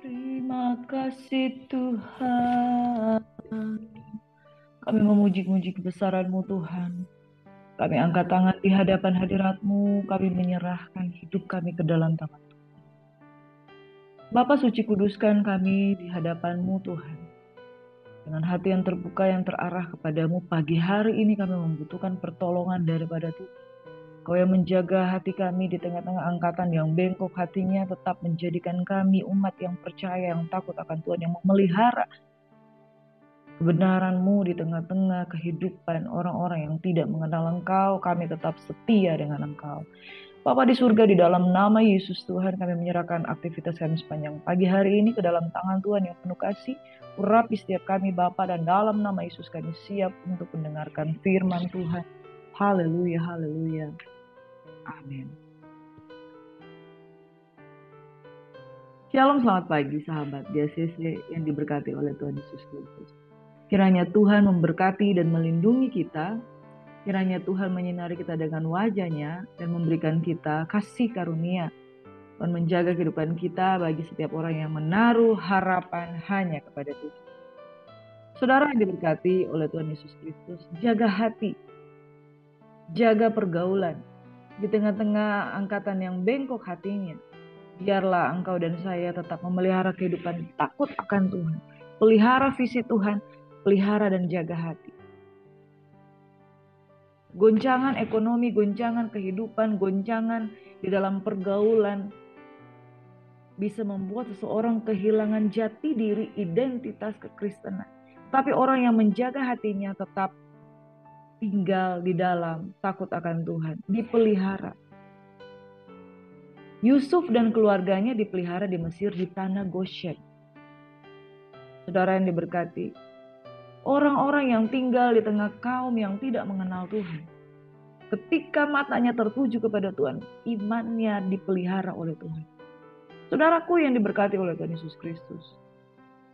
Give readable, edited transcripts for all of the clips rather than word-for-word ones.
Terima kasih Tuhan. Kami memuji-muji kebesaran-Mu Tuhan. Kami angkat tangan di hadapan hadirat-Mu. Kami menyerahkan hidup kami ke dalam tangan. Bapa suci, kuduskan kami di hadapan-Mu Tuhan. Dengan hati yang terbuka yang terarah kepadamu, pagi hari ini kami membutuhkan pertolongan daripada Tuhan. Kau yang menjaga hati kami di tengah-tengah angkatan yang bengkok hatinya, tetap menjadikan kami umat yang percaya, yang takut akan Tuhan, yang memelihara kebenaran-Mu di tengah-tengah kehidupan orang-orang yang tidak mengenal Engkau. Kami tetap setia dengan Engkau. Bapa di surga, di dalam nama Yesus Tuhan, kami menyerahkan aktivitas kami sepanjang pagi hari ini ke dalam tangan Tuhan yang penuh kasih. Urapi setiap kami Bapa, dan dalam nama Yesus kami siap untuk mendengarkan firman Tuhan. Haleluya, haleluya. Amin. Shalom, selamat pagi sahabat DCC yang diberkati oleh Tuhan Yesus Kristus. Kiranya Tuhan memberkati dan melindungi kita. Kiranya Tuhan menyinari kita dengan wajah-Nya dan memberikan kita kasih karunia dan menjaga kehidupan kita bagi setiap orang yang menaruh harapan hanya kepada Tuhan. Saudara yang diberkati oleh Tuhan Yesus Kristus, jaga hati, jaga pergaulan di tengah-tengah angkatan yang bengkok hatinya. Biarlah engkau dan saya tetap memelihara kehidupan takut akan Tuhan, pelihara visi Tuhan, pelihara dan jaga hati. Goncangan ekonomi, goncangan kehidupan, goncangan di dalam pergaulan bisa membuat seseorang kehilangan jati diri, identitas kekristenan. Tapi orang yang menjaga hatinya tetap tinggal di dalam takut akan Tuhan, dipelihara. Yusuf dan keluarganya dipelihara di Mesir di tanah Goshen. Saudara yang diberkati, orang-orang yang tinggal di tengah kaum yang tidak mengenal Tuhan, ketika matanya tertuju kepada Tuhan, imannya dipelihara oleh Tuhan. Saudaraku yang diberkati oleh Tuhan Yesus Kristus,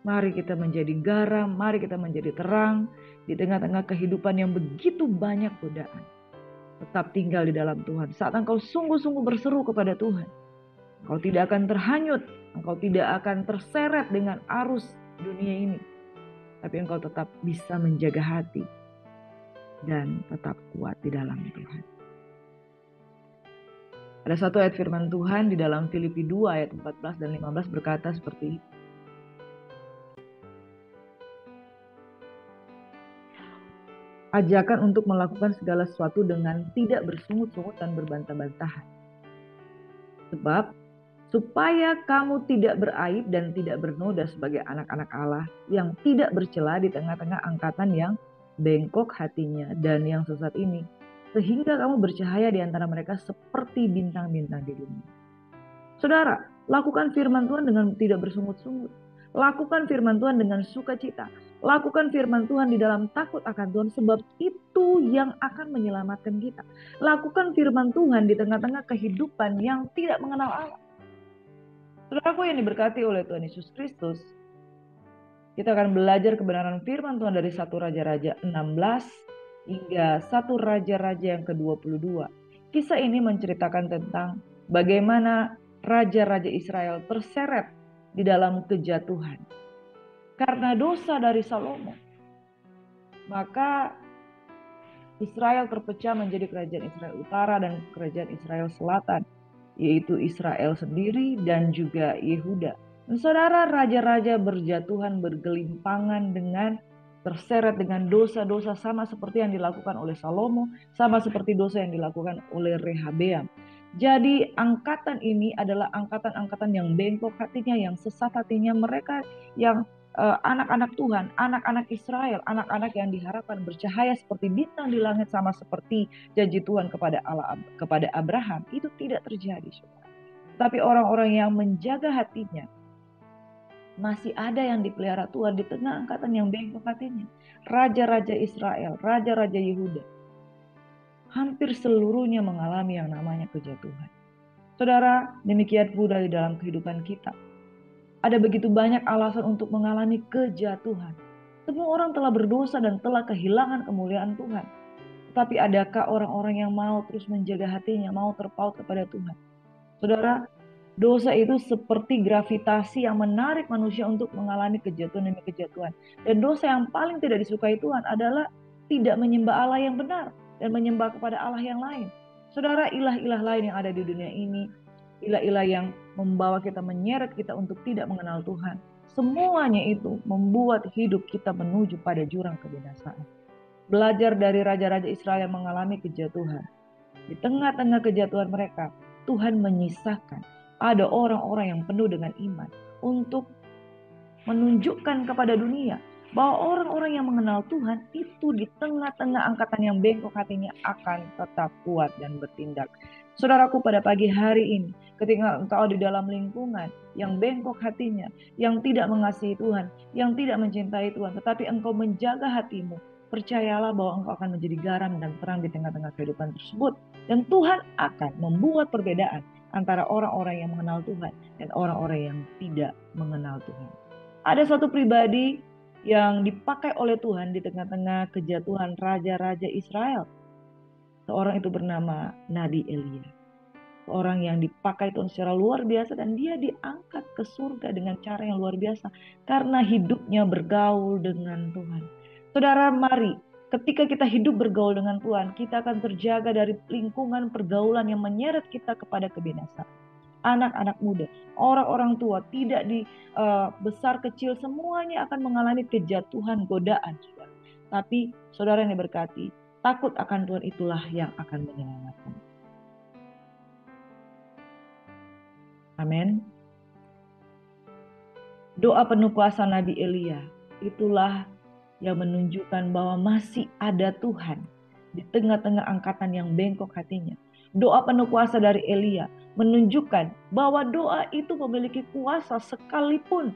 mari kita menjadi garam, mari kita menjadi terang di tengah-tengah kehidupan yang begitu banyak godaan. Tetap tinggal di dalam Tuhan. Saat engkau sungguh-sungguh berseru kepada Tuhan, engkau tidak akan terhanyut, engkau tidak akan terseret dengan arus dunia ini. Tapi engkau tetap bisa menjaga hati dan tetap kuat di dalam Tuhan. Ada satu ayat firman Tuhan di dalam Filipi 2 ayat 14 dan 15 berkata seperti ini. Ajakan untuk melakukan segala sesuatu dengan tidak bersungut-sungut dan berbantah-bantahan. Sebab supaya kamu tidak beraib dan tidak bernoda sebagai anak-anak Allah yang tidak bercela di tengah-tengah angkatan yang bengkok hatinya dan yang sesat ini, sehingga kamu bercahaya di antara mereka seperti bintang-bintang di dunia. Saudara, lakukan firman Tuhan dengan tidak bersungut-sungut. Lakukan firman Tuhan dengan sukacita. Lakukan firman Tuhan di dalam takut akan Tuhan, sebab itu yang akan menyelamatkan kita. Lakukan firman Tuhan di tengah-tengah kehidupan yang tidak mengenal Allah. Saudaraku yang diberkati oleh Tuhan Yesus Kristus, kita akan belajar kebenaran firman Tuhan dari 1 Raja-Raja 16 hingga 1 Raja-Raja yang ke-22. Kisah ini menceritakan tentang bagaimana Raja-Raja Israel terseret di dalam kejatuhan karena dosa dari Salomo. Maka Israel terpecah menjadi kerajaan Israel Utara dan kerajaan Israel Selatan, yaitu Israel sendiri dan juga Yehuda. Dan saudara, raja-raja berjatuhan bergelimpangan dengan terseret dengan dosa-dosa sama seperti yang dilakukan oleh Salomo, sama seperti dosa yang dilakukan oleh Rehabeam. Jadi angkatan ini adalah angkatan-angkatan yang bengkok hatinya, yang sesat hatinya, mereka yang anak-anak Tuhan, anak-anak Israel, anak-anak yang diharapkan bercahaya seperti bintang di langit, sama seperti janji Tuhan kepada Allah, kepada Abraham, itu tidak terjadi, saudara. Tapi orang-orang yang menjaga hatinya, masih ada yang dipelihara Tuhan di tengah angkatan yang bengkok hatinya. Raja-raja Israel, raja-raja Yehuda, hampir seluruhnya mengalami yang namanya kejatuhan. Saudara, demikian pula di dalam kehidupan kita. Ada begitu banyak alasan untuk mengalami kejatuhan. Semua orang telah berdosa dan telah kehilangan kemuliaan Tuhan. Tetapi adakah orang-orang yang mau terus menjaga hatinya, mau terpaut kepada Tuhan? Saudara, Dosa itu seperti gravitasi yang menarik manusia untuk mengalami kejatuhan demi kejatuhan. Dan dosa yang paling tidak disukai Tuhan adalah tidak menyembah Allah yang benar dan menyembah kepada Allah yang lain. Saudara, ilah-ilah lain yang ada di dunia ini, ilah-ilah yang membawa kita, menyeret kita untuk tidak mengenal Tuhan. Semuanya itu membuat hidup kita menuju pada jurang kebinasaan. Belajar dari raja-raja Israel yang mengalami kejatuhan. Di tengah-tengah kejatuhan mereka, Tuhan menyisahkan ada orang-orang yang penuh dengan iman untuk menunjukkan kepada dunia bahwa orang-orang yang mengenal Tuhan itu di tengah-tengah angkatan yang bengkok hatinya akan tetap kuat dan bertindak. Saudaraku, pada pagi hari ini, ketika engkau di dalam lingkungan yang bengkok hatinya, yang tidak mengasihi Tuhan, yang tidak mencintai Tuhan, tetapi engkau menjaga hatimu, percayalah bahwa engkau akan menjadi garam dan terang di tengah-tengah kehidupan tersebut. Dan Tuhan akan membuat perbedaan antara orang-orang yang mengenal Tuhan dan orang-orang yang tidak mengenal Tuhan. Ada satu pribadi yang dipakai oleh Tuhan di tengah-tengah kejatuhan raja-raja Israel. Seorang itu bernama Nabi Elia. Seorang yang dipakai Tuhan secara luar biasa dan dia diangkat ke surga dengan cara yang luar biasa karena hidupnya bergaul dengan Tuhan. Saudara, mari ketika kita hidup bergaul dengan Tuhan, kita akan terjaga dari lingkungan pergaulan yang menyeret kita kepada kebinasaan. Anak-anak muda, orang-orang tua, tidak di besar kecil, semuanya akan mengalami kejatuhan, godaan. Saudara. Tapi saudara yang diberkati, takut akan Tuhan itulah yang akan menyelamatkan. Amin. Doa penuh kuasa Nabi Elia itulah yang menunjukkan bahwa masih ada Tuhan di tengah-tengah angkatan yang bengkok hatinya. Doa penuh kuasa dari Elia menunjukkan bahwa doa itu memiliki kuasa sekalipun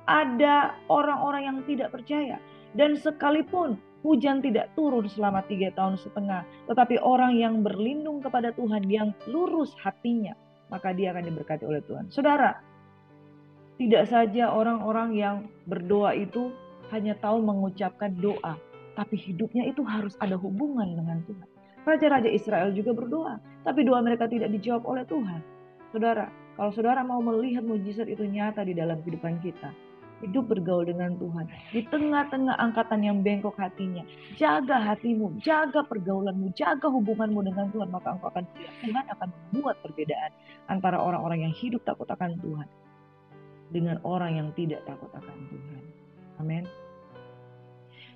ada orang-orang yang tidak percaya. Dan sekalipun hujan tidak turun selama 3,5 tahun, tetapi orang yang berlindung kepada Tuhan, yang lurus hatinya, maka dia akan diberkati oleh Tuhan. Saudara, tidak saja orang-orang yang berdoa itu hanya tahu mengucapkan doa, tapi hidupnya itu harus ada hubungan dengan Tuhan. Raja-raja Israel juga berdoa, tapi doa mereka tidak dijawab oleh Tuhan. Saudara, kalau saudara mau melihat mujizat itu nyata di dalam kehidupan kita, hidup bergaul dengan Tuhan, di tengah-tengah angkatan yang bengkok hatinya, jaga hatimu, jaga pergaulanmu, jaga hubunganmu dengan Tuhan, maka engkau akan lihat Tuhan akan membuat perbedaan antara orang-orang yang hidup takut akan Tuhan dengan orang yang tidak takut akan Tuhan. Amin.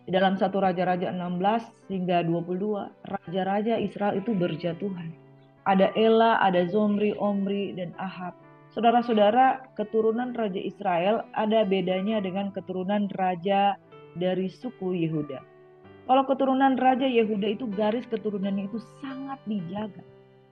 Di dalam 1 Raja-Raja 16 hingga 22, raja-raja Israel itu berjatuhan. Ada Ela, ada Zomri, Omri, dan Ahab. Saudara-saudara, keturunan Raja Israel ada bedanya dengan keturunan raja dari suku Yehuda. Kalau keturunan Raja Yehuda itu garis keturunannya itu sangat dijaga.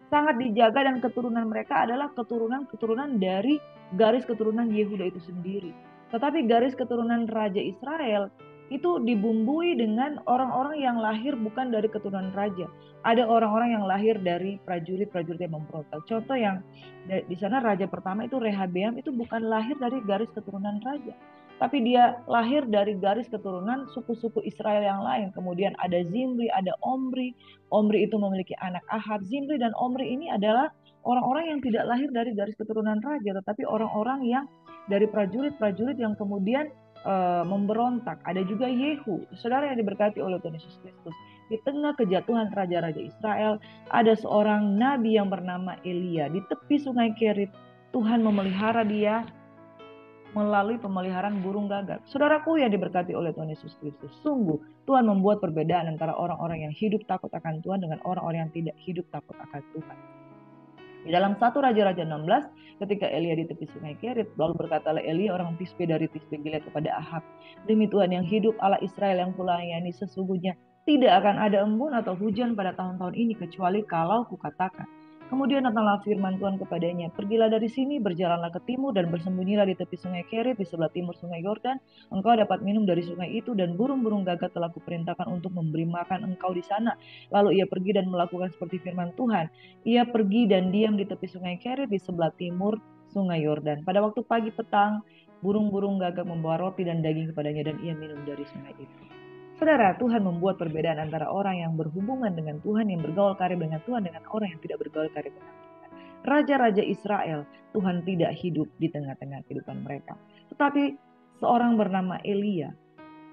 Sangat dijaga, dan keturunan mereka adalah keturunan dari garis keturunan Yehuda itu sendiri. Tetapi garis keturunan Raja Israel itu dibumbui dengan orang-orang yang lahir bukan dari keturunan raja. Ada orang-orang yang lahir dari prajurit-prajurit yang memberontak. Contoh yang di sana raja pertama itu Rehabeam, itu bukan lahir dari garis keturunan raja, tapi dia lahir dari garis keturunan suku-suku Israel yang lain. Kemudian ada Zimri, ada Omri. Omri itu memiliki anak Ahab. Zimri dan Omri ini adalah orang-orang yang tidak lahir dari garis keturunan raja, tetapi orang-orang yang dari prajurit-prajurit yang kemudian memberontak. Ada juga Yehu, saudara yang diberkati oleh Tuhan Yesus Kristus. Di tengah kejatuhan raja-raja Israel, ada seorang nabi yang bernama Elia. Di tepi sungai Kerit, Tuhan memelihara dia melalui pemeliharaan burung gagak. Saudaraku yang diberkati oleh Tuhan Yesus Kristus, sungguh Tuhan membuat perbedaan antara orang-orang yang hidup takut akan Tuhan dengan orang-orang yang tidak hidup takut akan Tuhan. Di dalam 1 Raja-Raja 16, ketika Elia di tepi sungai Kerit, lalu berkatalah Elia orang Tisbe dari Tisbe Gilead kepada Ahab, demi Tuhan yang hidup, Allah Israel yang kulayani, sesungguhnya tidak akan ada embun atau hujan pada tahun-tahun ini kecuali kalau kukatakan. Kemudian datanglah firman Tuhan kepadanya, pergilah dari sini, berjalanlah ke timur dan bersembunyilah di tepi sungai Kerit di sebelah timur sungai Yordan. Engkau dapat minum dari sungai itu, dan burung-burung gagak telah kuperintahkan untuk memberi makan engkau di sana. Lalu ia pergi dan melakukan seperti firman Tuhan. Ia pergi dan diam di tepi sungai Kerit di sebelah timur sungai Yordan. Pada waktu pagi petang, burung-burung gagak membawa roti dan daging kepadanya, dan ia minum dari sungai itu. Saudara, Tuhan membuat perbedaan antara orang yang berhubungan dengan Tuhan, yang bergaul karib dengan Tuhan, dengan orang yang tidak bergaul karib dengan Tuhan. raja-raja Israel, Tuhan tidak hidup di tengah-tengah kehidupan mereka. Tetapi seorang bernama Elia,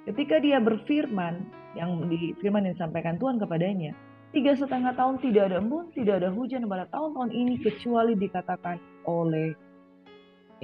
ketika dia berfirman, yang disampaikan Tuhan kepadanya, 3,5 tahun tidak ada embun, tidak ada hujan pada tahun-tahun ini, kecuali dikatakan oleh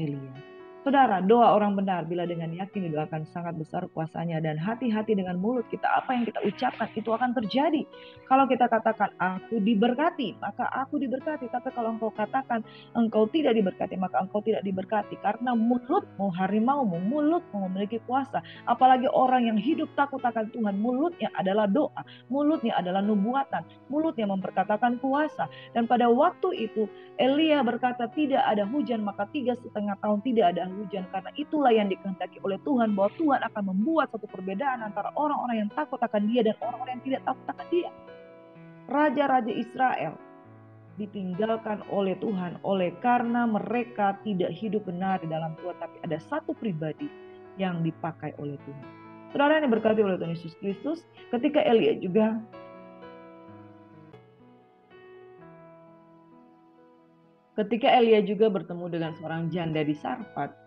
Elia. Saudara, doa orang benar bila dengan yakin didoakan sangat besar kuasanya, dan hati-hati dengan mulut kita. Apa yang kita ucapkan itu akan terjadi. Kalau kita katakan aku diberkati, maka aku diberkati. Tapi kalau engkau katakan engkau tidak diberkati, maka engkau tidak diberkati. Karena mulutmu, harimaumu, mulutmu memiliki kuasa. Apalagi orang yang hidup takut akan Tuhan, mulutnya adalah doa, mulutnya adalah nubuatan, mulutnya memperkatakan kuasa. Dan pada waktu itu Elia berkata tidak ada hujan, maka 3,5 tahun tidak ada hujan. Karena itulah yang dikehendaki oleh Tuhan, bahwa Tuhan akan membuat satu perbedaan antara orang-orang yang takut akan dia dan orang-orang yang tidak takut akan dia. Raja-raja Israel ditinggalkan oleh Tuhan oleh karena mereka tidak hidup benar di dalam Tuhan. Tapi ada satu pribadi yang dipakai oleh Tuhan. Saudara yang diberkati oleh Tuhan Yesus Kristus, ketika Elia juga bertemu dengan seorang janda di Sarfat,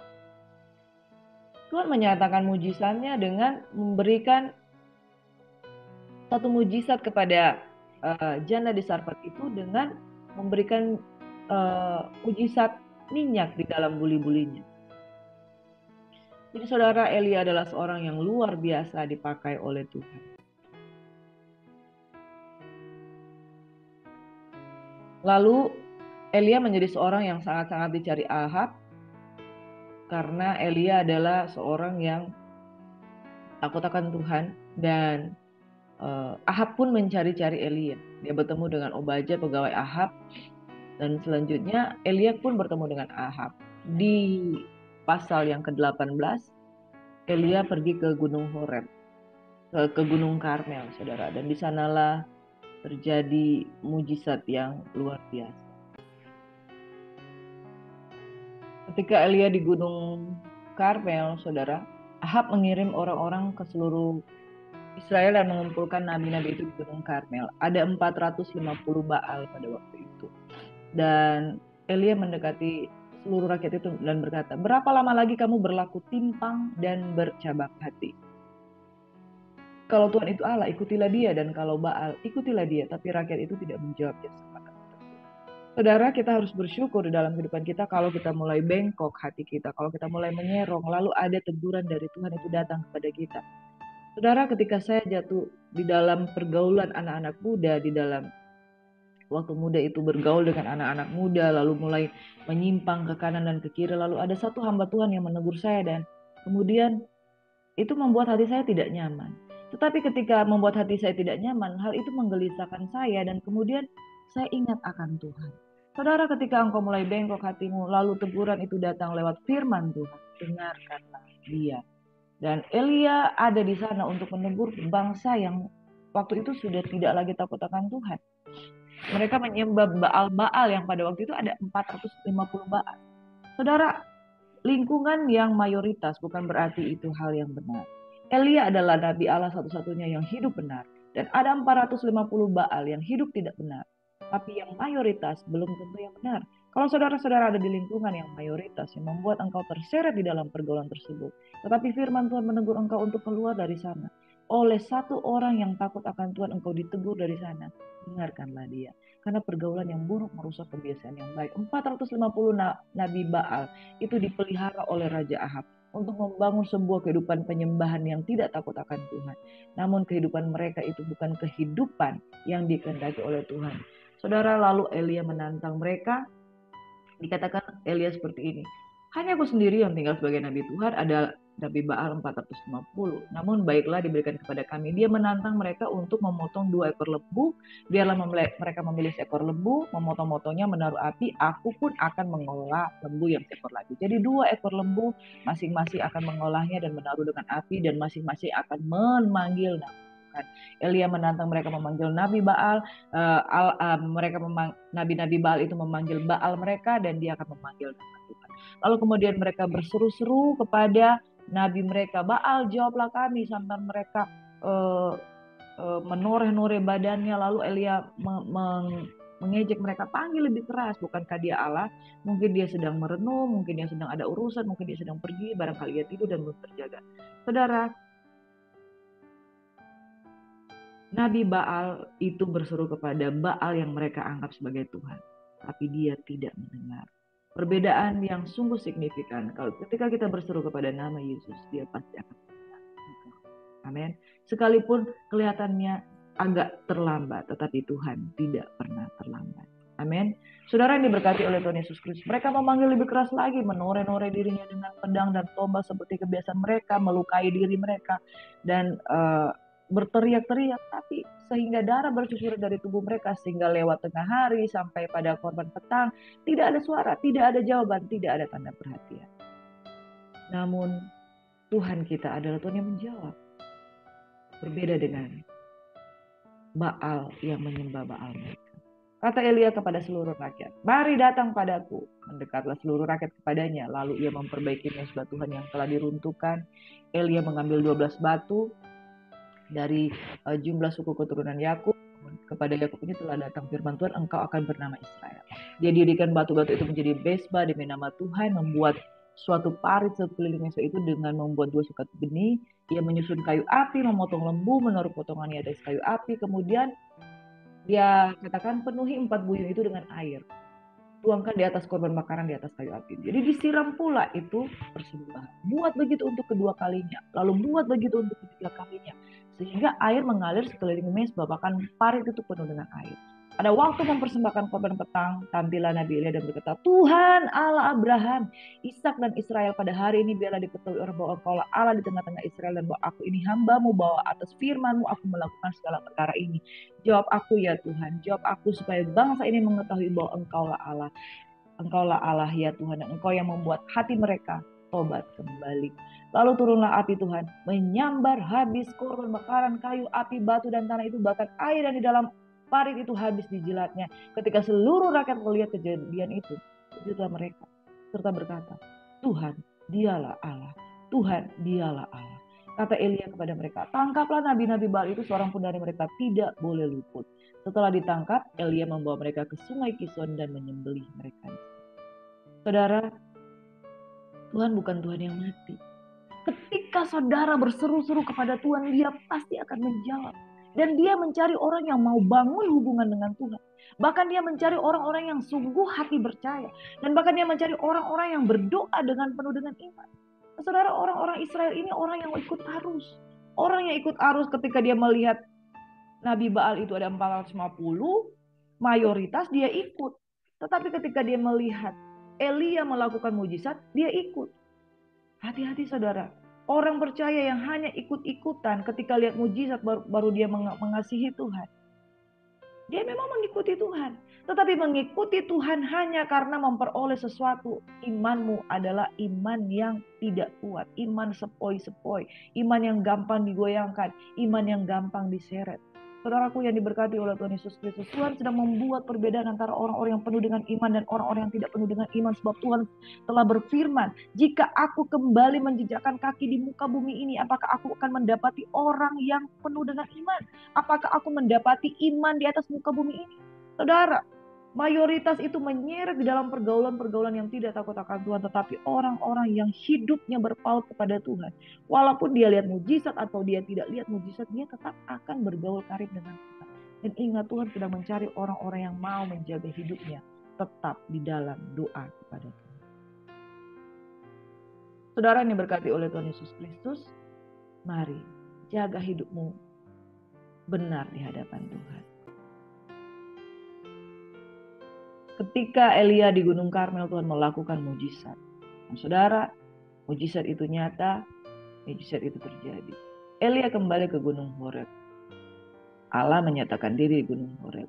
Tuhan menyatakan mujizatnya dengan memberikan satu mujizat kepada janda di Sarfat itu dengan memberikan mujizat minyak di dalam buli-bulinya. Jadi saudara, Elia adalah seorang yang luar biasa dipakai oleh Tuhan. Lalu Elia menjadi seorang yang sangat-sangat dicari Ahab, karena Elia adalah seorang yang takut akan Tuhan. Dan Ahab pun mencari-cari Elia. Dia bertemu dengan Obadya, pegawai Ahab. Dan selanjutnya Elia pun bertemu dengan Ahab. Di pasal yang ke-18, Elia pergi ke Gunung Horeb, ke Gunung Karmel, saudara. Dan di sanalah terjadi mujizat yang luar biasa. Ketika Elia di Gunung Karmel, saudara, Ahab mengirim orang-orang ke seluruh Israel dan mengumpulkan nabi-nabi itu di Gunung Karmel. Ada 450 Baal pada waktu itu. Dan Elia mendekati seluruh rakyat itu dan berkata, berapa lama lagi kamu berlaku timpang dan bercabang hati? Kalau Tuhan itu Allah, ikutilah dia. Dan kalau Baal, ikutilah dia. Tapi rakyat itu tidak menjawab kesempatan. Saudara, kita harus bersyukur di dalam kehidupan kita kalau kita mulai bengkok hati kita, kalau kita mulai menyerong, lalu ada teguran dari Tuhan itu datang kepada kita. Saudara, ketika saya jatuh di dalam pergaulan anak-anak muda, di dalam waktu muda itu bergaul dengan anak-anak muda, lalu mulai menyimpang ke kanan dan ke kiri, lalu ada satu hamba Tuhan yang menegur saya, dan kemudian itu membuat hati saya tidak nyaman. Tetapi ketika membuat hati saya tidak nyaman, hal itu menggelisahkan saya, dan kemudian saya ingat akan Tuhan. Saudara, ketika engkau mulai bengkok hatimu, lalu teguran itu datang lewat firman Tuhan, dengarkanlah dia. Dan Elia ada di sana untuk menegur bangsa yang waktu itu sudah tidak lagi takut akan Tuhan. Mereka menyembah Baal-Baal yang pada waktu itu ada 450 Baal. Saudara, lingkungan yang mayoritas bukan berarti itu hal yang benar. Elia adalah nabi Allah satu-satunya yang hidup benar. Dan ada 450 Baal yang hidup tidak benar. Tapi yang mayoritas belum tentu yang benar. Kalau saudara-saudara ada di lingkungan yang mayoritas yang membuat engkau terseret di dalam pergaulan tersebut, tetapi firman Tuhan menegur engkau untuk keluar dari sana. Oleh satu orang yang takut akan Tuhan, engkau ditegur dari sana. Dengarkanlah dia. Karena pergaulan yang buruk merusak kebiasaan yang baik. 450 nabi Baal itu dipelihara oleh Raja Ahab untuk membangun sebuah kehidupan penyembahan yang tidak takut akan Tuhan. Namun kehidupan mereka itu bukan kehidupan yang dikehendaki oleh Tuhan. Saudara, lalu Elia menantang mereka. Dikatakan Elia seperti ini, hanya aku sendiri yang tinggal sebagai nabi Tuhan, ada nabi Baal 450. Namun baiklah diberikan kepada kami. Dia menantang mereka untuk memotong 2 ekor lembu. Biarlah mereka memilih seekor lembu, memotong-motongnya, menaruh api. Aku pun akan mengolah lembu yang seekor lagi. Jadi 2 ekor lembu masing-masing akan mengolahnya dan menaruh dengan api, dan masing-masing akan memanggil nama. Elia menantang mereka memanggil nabi Baal. Nabi-nabi Baal itu memanggil Baal mereka, dan dia akan memanggil nama Tuhan. Lalu kemudian mereka berseru-seru kepada nabi mereka, Baal jawablah kami, sampai mereka menoreh-noreh badannya. Lalu Elia mengejek mereka, panggil lebih keras. Bukankah dia Allah? Mungkin dia sedang merenung, mungkin dia sedang ada urusan, mungkin dia sedang pergi, barangkali dia tidur dan belum terjaga. Saudara, Nabi Baal itu berseru kepada Baal yang mereka anggap sebagai Tuhan, tapi dia tidak mendengar. Perbedaan yang sungguh signifikan. Kalau ketika kita berseru kepada nama Yesus, dia pasti akan mendengar. Amin. Sekalipun kelihatannya agak terlambat, tetapi Tuhan tidak pernah terlambat. Amin. Saudara yang diberkati oleh Tuhan Yesus Kristus, mereka memanggil lebih keras lagi, menoreh-noreh dirinya dengan pedang dan tombak seperti kebiasaan mereka, melukai diri mereka, dan berteriak-teriak, tapi sehingga darah bercucur dari tubuh mereka, sehingga lewat tengah hari sampai pada korban petang, tidak ada suara, tidak ada jawaban, tidak ada tanda perhatian. Namun Tuhan kita adalah Tuhan yang menjawab. Berbeda dengan Baal yang menyembah Baal mereka. Kata Elia kepada seluruh rakyat, mari datang padaku. Mendekatlah seluruh rakyat kepadanya, lalu ia memperbaiki mezbah Tuhan yang telah diruntuhkan. Elia mengambil 12 batu dari jumlah suku keturunan Yakub. Kepada Yakub ini telah datang firman Tuhan, engkau akan bernama Israel. Dia dirikan batu-batu itu menjadi mezbah demi nama Tuhan, membuat suatu parit sekeliling mezbah itu dengan membuat 2 sukat benih. Ia menyusun kayu api, memotong lembu, menaruh potongannya atas kayu api. Kemudian dia katakan penuhi 4 buyung itu dengan air. Tuangkan di atas korban bakaran di atas kayu api. Jadi disiram pula itu persembahan. Buat begitu untuk kedua kalinya. Lalu buat begitu untuk ketiga kalinya. Sehingga air mengalir sekeliling mezbah, bahkan parit itu penuh dengan air. Pada waktu mempersembahkan korban petang, tampillah Nabi Elia dan berkata, Tuhan Allah Abraham, Ishak dan Israel, pada hari ini biarlah diketahui orang bahwa engkau Allah di tengah-tengah Israel, dan bahwa aku ini hambamu, bahwa atas firmanmu aku melakukan segala perkara ini. Jawab aku ya Tuhan, jawab aku supaya bangsa ini mengetahui bahwa engkaulah Allah. Engkaulah Allah ya Tuhan, dan engkau yang membuat hati mereka tobat kembali. Lalu turunlah api Tuhan, menyambar habis korban bakaran, kayu, api, batu, dan tanah itu, bahkan air yang di dalam parit itu habis dijilatnya. Ketika seluruh rakyat melihat kejadian itu, sujudlah mereka serta berkata, Tuhan dialah Allah, Tuhan dialah Allah. Kata Elia kepada mereka, tangkaplah nabi-nabi Baal itu, seorang pun dari mereka tidak boleh luput. Setelah ditangkap, Elia membawa mereka ke sungai Kison dan menyembelih mereka. Saudara, Tuhan bukan Tuhan yang mati. Ketika saudara berseru-seru kepada Tuhan, dia pasti akan menjawab. Dan dia mencari orang yang mau bangun hubungan dengan Tuhan. Bahkan dia mencari orang-orang yang sungguh hati percaya. Dan bahkan dia mencari orang-orang yang berdoa dengan penuh dengan iman. Saudara, orang-orang Israel ini orang yang ikut arus. Orang yang ikut arus ketika dia melihat Nabi Baal itu ada 450, mayoritas dia ikut. Tetapi ketika dia melihat Elia melakukan mujizat, dia ikut. Hati-hati saudara. Orang percaya yang hanya ikut-ikutan ketika lihat mujizat baru dia mengasihi Tuhan. Dia memang mengikuti Tuhan. Tetapi mengikuti Tuhan hanya karena memperoleh sesuatu. Imanmu adalah iman yang tidak kuat. Iman sepoi-sepoi. Iman yang gampang digoyangkan. Iman yang gampang diseret. Saudaraku yang diberkati oleh Tuhan Yesus Kristus, Tuhan sedang membuat perbedaan antara orang-orang yang penuh dengan iman dan orang-orang yang tidak penuh dengan iman. Sebab Tuhan telah berfirman, jika aku kembali menjejakkan kaki di muka bumi ini, apakah aku akan mendapati orang yang penuh dengan iman? Apakah aku mendapati iman di atas muka bumi ini? Saudara, mayoritas itu menyeret di dalam pergaulan-pergaulan yang tidak takut akan Tuhan. Tetapi orang-orang yang hidupnya berpaut kepada Tuhan, walaupun dia lihat mujizat atau dia tidak lihat mujizat, dia tetap akan bergaul karib dengan Tuhan. Dan ingat, Tuhan sedang mencari orang-orang yang mau menjaga hidupnya tetap di dalam doa kepada Tuhan. Saudara yang diberkati oleh Tuhan Yesus Kristus, mari jaga hidupmu benar di hadapan Tuhan. Ketika Elia di Gunung Karmel, Tuhan melakukan mujizat. Nah, saudara, mujizat itu nyata, mujizat itu terjadi. Elia kembali ke Gunung Horeb. Allah menyatakan diri di Gunung Horeb.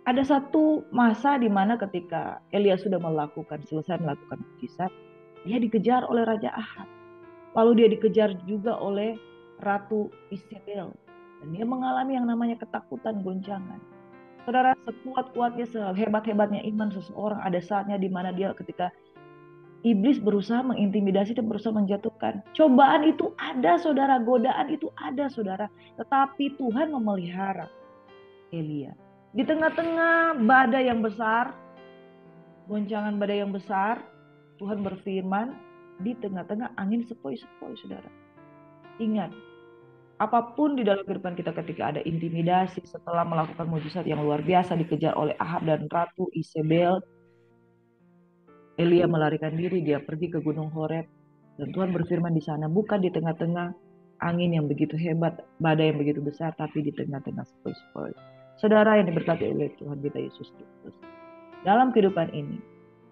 Ada satu masa di mana ketika Elia sudah selesai melakukan mujizat, dia dikejar oleh Raja Ahab. Lalu dia dikejar juga oleh Ratu Isabel. Dan dia mengalami yang namanya ketakutan, goncangan. Saudara, sekuat-kuatnya, sehebat-hebatnya iman seseorang, ada saatnya di mana dia ketika iblis berusaha mengintimidasi dan berusaha menjatuhkan. Cobaan itu ada saudara, godaan itu ada saudara. Tetapi Tuhan memelihara Elia. Di tengah-tengah badai yang besar, goncangan badai yang besar, Tuhan berfirman, di tengah-tengah angin sepoi-sepoi, saudara. Ingat, apapun di dalam kehidupan kita ketika ada intimidasi setelah melakukan mujizat yang luar biasa dikejar oleh Ahab dan Ratu Isabel, Elia melarikan diri, dia pergi ke Gunung Horeb, dan Tuhan berfirman di sana, bukan di tengah-tengah angin yang begitu hebat, badai yang begitu besar, tapi di tengah-tengah sepoi-sepoi. Saudara yang diberkati oleh Tuhan kita Yesus Kristus, dalam kehidupan ini,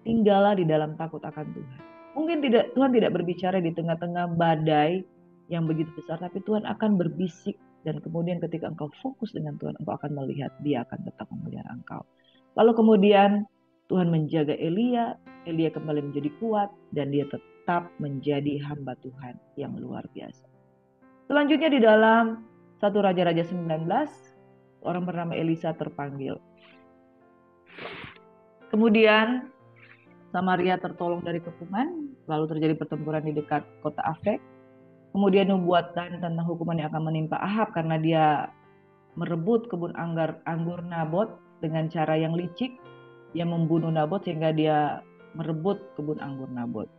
tinggallah di dalam takut akan Tuhan. Mungkin Tuhan tidak berbicara di tengah-tengah badai yang begitu besar, tapi Tuhan akan berbisik, dan kemudian ketika engkau fokus dengan Tuhan, engkau akan melihat dia akan tetap memelihara engkau. Lalu kemudian Tuhan menjaga Elia kembali menjadi kuat, dan dia tetap menjadi hamba Tuhan yang luar biasa. Selanjutnya di dalam 1 Raja-Raja 19, orang bernama Elisa terpanggil. Kemudian Samaria tertolong dari kepungan, lalu terjadi pertempuran di dekat kota Afek. Kemudian nubuatan tentang hukuman yang akan menimpa Ahab karena dia merebut kebun anggur Nabot dengan cara yang licik. Dia membunuh Nabot sehingga dia merebut kebun anggur Nabot.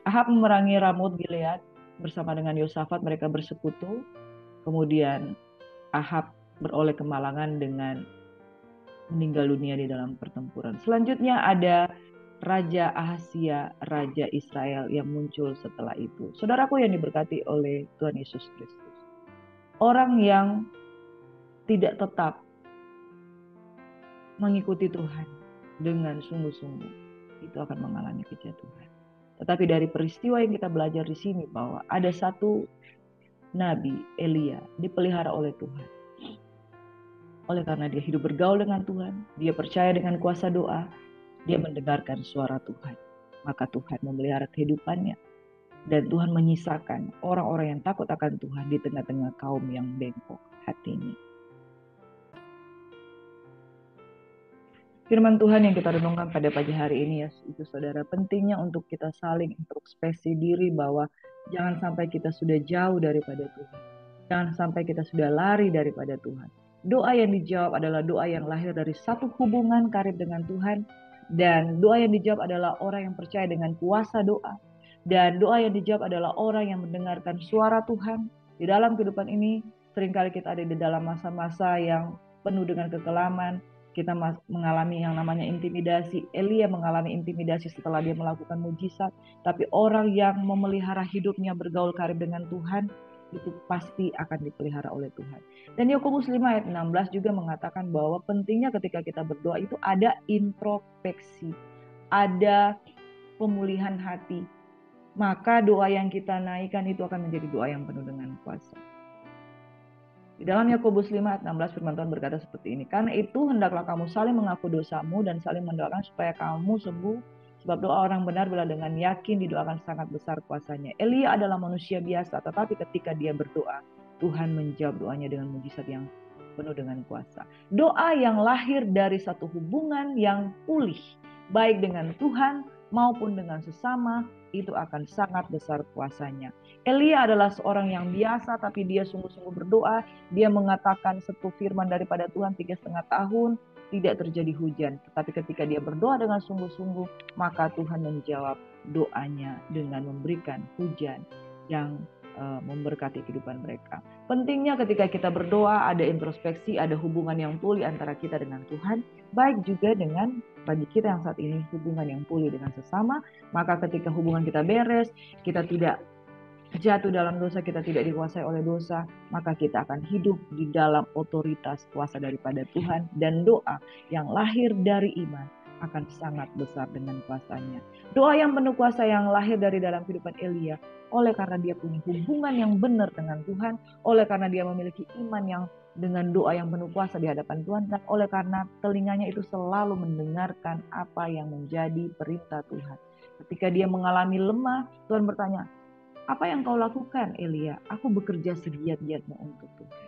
Ahab memerangi Ramot Gilead bersama dengan Yosafat, mereka bersekutu. Kemudian Ahab beroleh kemalangan dengan meninggal dunia di dalam pertempuran. Selanjutnya ada Raja Ahasia, Raja Israel yang muncul setelah itu. Saudaraku yang diberkati oleh Tuhan Yesus Kristus. Orang yang tidak tetap mengikuti Tuhan dengan sungguh-sungguh, itu akan mengalami kejatuhan. Tetapi dari peristiwa yang kita belajar di sini bahwa ada satu Nabi Elia dipelihara oleh Tuhan. Oleh karena dia hidup bergaul dengan Tuhan, dia percaya dengan kuasa doa, dia mendengarkan suara Tuhan. Maka Tuhan memelihara kehidupannya. Dan Tuhan menyisakan orang-orang yang takut akan Tuhan di tengah-tengah kaum yang bengkok hatinya. Firman Tuhan yang kita renungkan pada pagi hari ini ya, itu saudara, pentingnya untuk kita saling introspeksi diri bahwa jangan sampai kita sudah jauh daripada Tuhan. Jangan sampai kita sudah lari daripada Tuhan. Doa yang dijawab adalah doa yang lahir dari satu hubungan karib dengan Tuhan. Dan doa yang dijawab adalah orang yang percaya dengan kuasa doa. Dan doa yang dijawab adalah orang yang mendengarkan suara Tuhan. Di dalam kehidupan ini, seringkali kita ada di dalam masa-masa yang penuh dengan kekelaman. Kita mengalami yang namanya intimidasi. Elia mengalami intimidasi setelah dia melakukan mujizat. Tapi orang yang memelihara hidupnya bergaul karib dengan Tuhan, itu pasti akan dipelihara oleh Tuhan. Dan Yakobus 5 ayat 16 juga mengatakan bahwa pentingnya ketika kita berdoa itu ada introspeksi, ada pemulihan hati. Maka doa yang kita naikkan itu akan menjadi doa yang penuh dengan kuasa. Di dalam Yakobus 5 ayat 16 firman Tuhan berkata seperti ini. Karena itu hendaklah kamu saling mengaku dosamu dan saling mendoakan supaya kamu sembuh. Sebab doa orang benar bila dengan yakin didoakan sangat besar kuasanya. Elia adalah manusia biasa, tetapi ketika dia berdoa, Tuhan menjawab doanya dengan mujizat yang penuh dengan kuasa. Doa yang lahir dari satu hubungan yang pulih, baik dengan Tuhan maupun dengan sesama, itu akan sangat besar kuasanya. Elia adalah seorang yang biasa, tapi dia sungguh-sungguh berdoa. Dia mengatakan satu firman daripada Tuhan 3,5 tahun, tidak terjadi hujan. Tetapi ketika dia berdoa dengan sungguh-sungguh, maka Tuhan menjawab doanya dengan memberikan hujan yang memberkati kehidupan mereka. Pentingnya ketika kita berdoa ada introspeksi, ada hubungan yang pulih antara kita dengan Tuhan, baik juga dengan bagi kita yang saat ini hubungan yang pulih dengan sesama. Maka ketika hubungan kita beres, kita tidak jatuh dalam dosa, kita tidak dikuasai oleh dosa, maka kita akan hidup di dalam otoritas kuasa daripada Tuhan, dan doa yang lahir dari iman akan sangat besar dengan kuasanya. Doa yang penuh kuasa yang lahir dari dalam kehidupan Elia, oleh karena dia punya hubungan yang benar dengan Tuhan, oleh karena dia memiliki iman yang dengan doa yang penuh kuasa di hadapan Tuhan, dan oleh karena telinganya itu selalu mendengarkan apa yang menjadi perintah Tuhan. Ketika dia mengalami lemah, Tuhan bertanya, apa yang kau lakukan, Elia? Aku bekerja segiat-giatnya untuk Tuhan.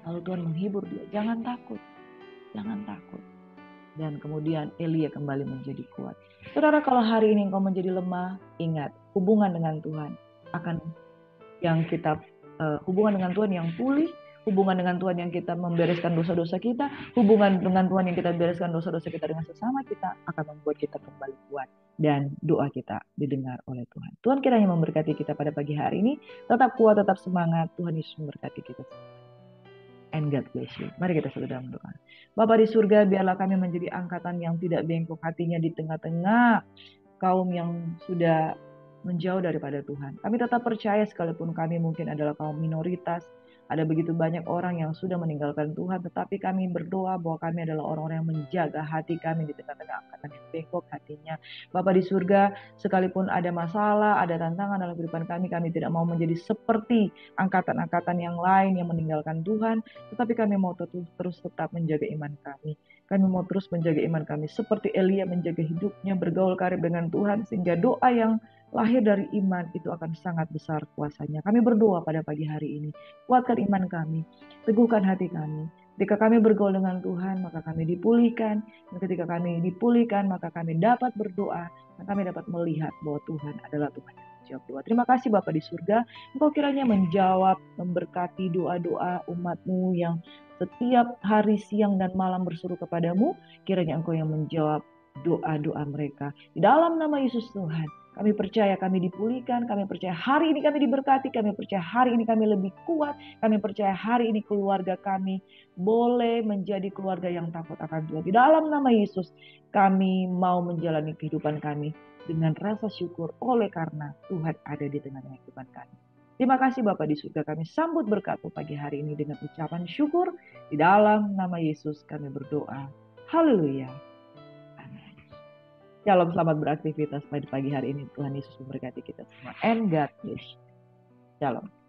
Lalu Tuhan menghibur dia, jangan takut, jangan takut. Dan kemudian Elia kembali menjadi kuat. Saudara, kalau hari ini engkau menjadi lemah, ingat, hubungan dengan Tuhan akan yang kita hubungan dengan Tuhan yang pulih, hubungan dengan Tuhan yang kita membereskan dosa-dosa kita, hubungan dengan Tuhan yang kita bereskan dosa-dosa kita dengan sesama kita akan membuat kita kembali kuat dan doa kita didengar oleh Tuhan. Tuhan kiranya memberkati kita pada pagi hari ini. Tetap kuat, tetap semangat. Tuhan Yesus memberkati kita semua. And God bless you. Mari kita satu dalam doa. Bapa di surga, biarlah kami menjadi angkatan yang tidak bengkok hatinya di tengah-tengah kaum yang sudah menjauh daripada Tuhan. Kami tetap percaya sekalipun kami mungkin adalah kaum minoritas, ada begitu banyak orang yang sudah meninggalkan Tuhan, tetapi kami berdoa bahwa kami adalah orang-orang yang menjaga hati kami di tengah-tengah angkatan yang bengkok hatinya. Bapa di surga, sekalipun ada masalah, ada tantangan dalam kehidupan kami tidak mau menjadi seperti angkatan-angkatan yang lain yang meninggalkan Tuhan, tetapi kami mau terus tetap menjaga iman kami. Kami mau terus menjaga iman kami seperti Elia menjaga hidupnya bergaul karib dengan Tuhan, sehingga doa yang lahir dari iman itu akan sangat besar kuasanya. Kami berdoa pada pagi hari ini, kuatkan iman kami, teguhkan hati kami. Ketika kami bergaul dengan Tuhan, maka kami dipulihkan. Dan ketika kami dipulihkan, maka kami dapat berdoa, dan kami dapat melihat bahwa Tuhan adalah Tuhan yang menjawab doa. Terima kasih Bapa di surga, Engkau kiranya menjawab, memberkati doa-doa umat-Mu yang setiap hari, siang, dan malam berseru kepadamu. Kiranya Engkau yang menjawab doa-doa mereka. Di dalam nama Yesus Tuhan, kami percaya kami dipulihkan, kami percaya hari ini kami diberkati, kami percaya hari ini kami lebih kuat, kami percaya hari ini keluarga kami boleh menjadi keluarga yang takut akan Tuhan. Di dalam nama Yesus, kami mau menjalani kehidupan kami dengan rasa syukur oleh karena Tuhan ada di tengah-tengah kehidupan kami. Terima kasih Bapak di surga, kami sambut berkat-Mu pagi hari ini dengan ucapan syukur. Di dalam nama Yesus kami berdoa. Haleluya. Shalom, selamat beraktivitas pada pagi hari ini. Tuhan Yesus memberkati kita semua. And God bless you. Shalom.